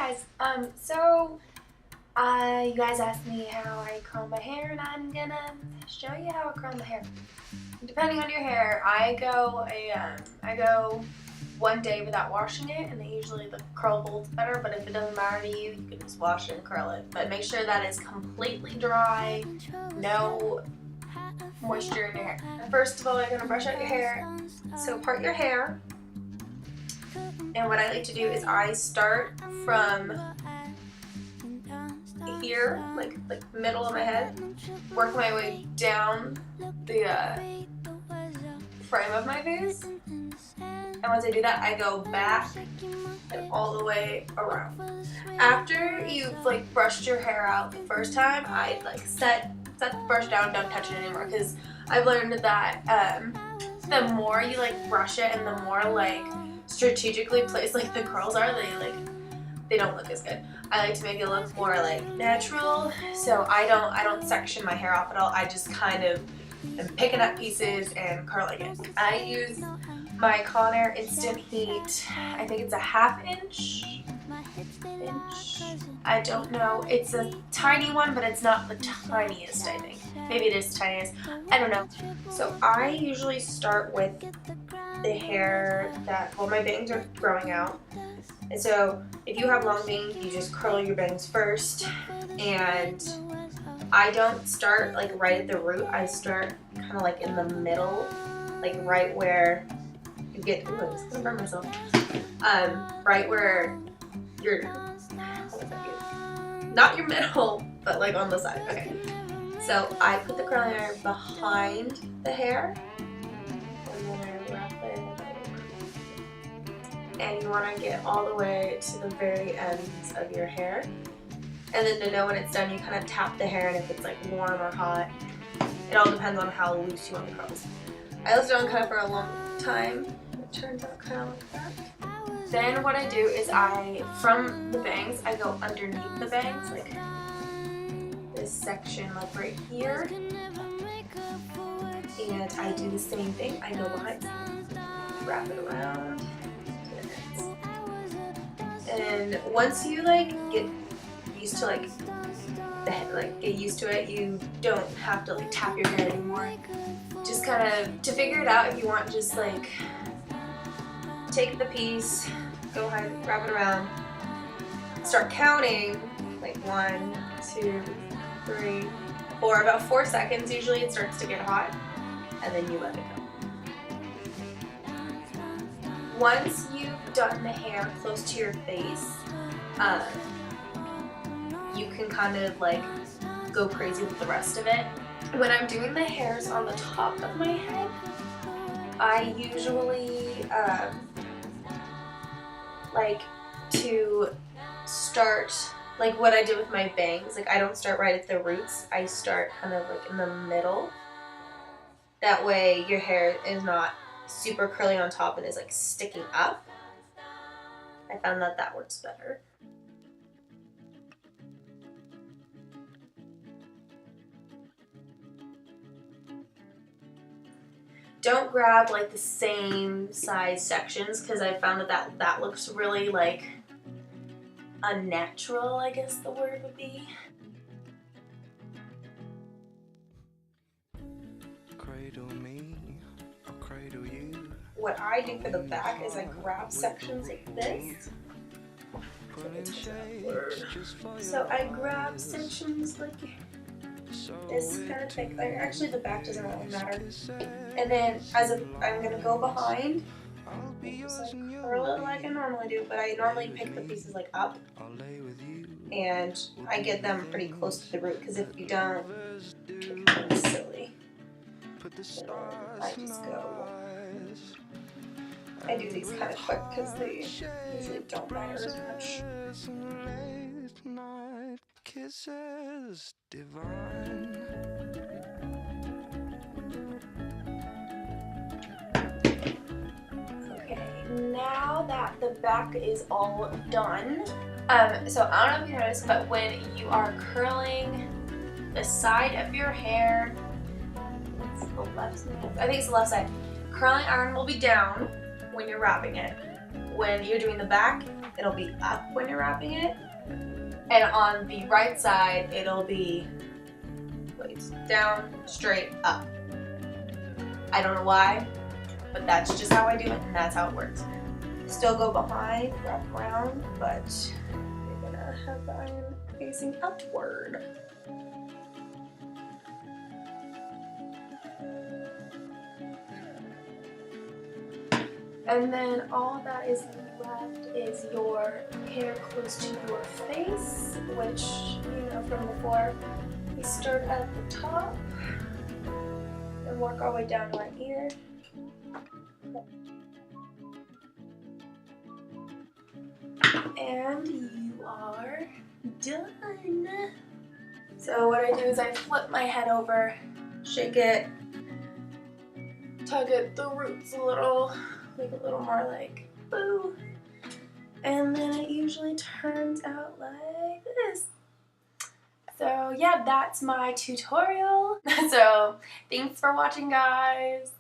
guys, you guys asked me how I curl my hair, and I'm gonna show you how I curl my hair. Depending on your hair, I go one day without washing it, and then usually the curl holds better, but if it doesn't matter to you, you can just wash it and curl it. But make sure that it's completely dry, no moisture in your hair. And first of all, you're gonna brush out your hair. So part your hair. And what I like to do is I start from here, like middle of my head, work my way down the frame of my face, and once I do that, I go back and all the way around. After you've brushed your hair out the first time, I'd set the brush down, don't touch it anymore, because I've learned that the more you brush it and the more strategically placed the curls are, they don't look as good. I like to make it look more natural, so I don't section my hair off at all. I just kind of am picking up pieces and curling it. I use my Conair Instant Heat. I think it's a ½ inch. I don't know. It's a tiny one, but it's not the tiniest, I think. Maybe it is the tiniest. I don't know. So I usually start with the hair my bangs are growing out. And so if you have long bangs, you just curl your bangs first. And I don't start right at the root. I start kind of in the middle, right where you get, ooh, I'm just gonna burn myself. Right where your, not your middle, but on the side. Okay. So I put the curling iron behind the hair, and then I wrap it. And you want to get all the way to the very ends of your hair. And then to know when it's done, you kind of tap the hair, and if it's warm or hot, it all depends on how loose you want the curls. I left it on kind of for a long time. It turns out kind of like that. Then what I do is from the bangs, I go underneath the bangs, this section right here. And I do the same thing. I go behind, wrap it around. And once you get used to the head, get used to it, you don't have to tap your hair anymore. Just kind of to figure it out. If you want, just take the piece, go ahead, wrap it around, start counting 1, 2, 3, 4. About 4 seconds usually it starts to get hot, and then you let it go. Once you've done the hair close to your face, you can kind of go crazy with the rest of it. When I'm doing the hairs on the top of my head, I usually like to start what I did with my bangs. I don't start right at the roots. I start kind of in the middle. That way your hair is not super curly on top and is sticking up. I found that works better. Don't grab the same size sections, because I found that looks really unnatural, I guess the word would be. Cradle me, I'll cradle you. What I do for the back is I grab sections like this. So I grab sections this kind of thick. Actually, the back doesn't really matter. And then I'm gonna go behind, just curl it like I normally do, but I normally pick the pieces up, and I get them pretty close to the root, because if you don't, it's kind of silly. So I do these kind of quick because they usually don't matter as much. Kisses divine. Okay, now that the back is all done, so I don't know if you noticed, but when you are curling the side of your hair, it's the left side, I think it's the left side, curling iron will be down when you're wrapping it. when you're doing the back, it'll be up when you're wrapping it. And on the right side, it'll be down, straight, up. I don't know why, but that's just how I do it, and that's how it works. Still go behind, wrap around, but you're gonna have the iron facing outward. And then all that is left is your hair close to your face, which, you know from before, we start at the top and work our way down to our ear. And you are done. So what I do is I flip my head over, shake it, tug at the roots a little, make it a little more like boo, and then it usually turns out like this. So yeah, that's my tutorial. So thanks for watching, guys.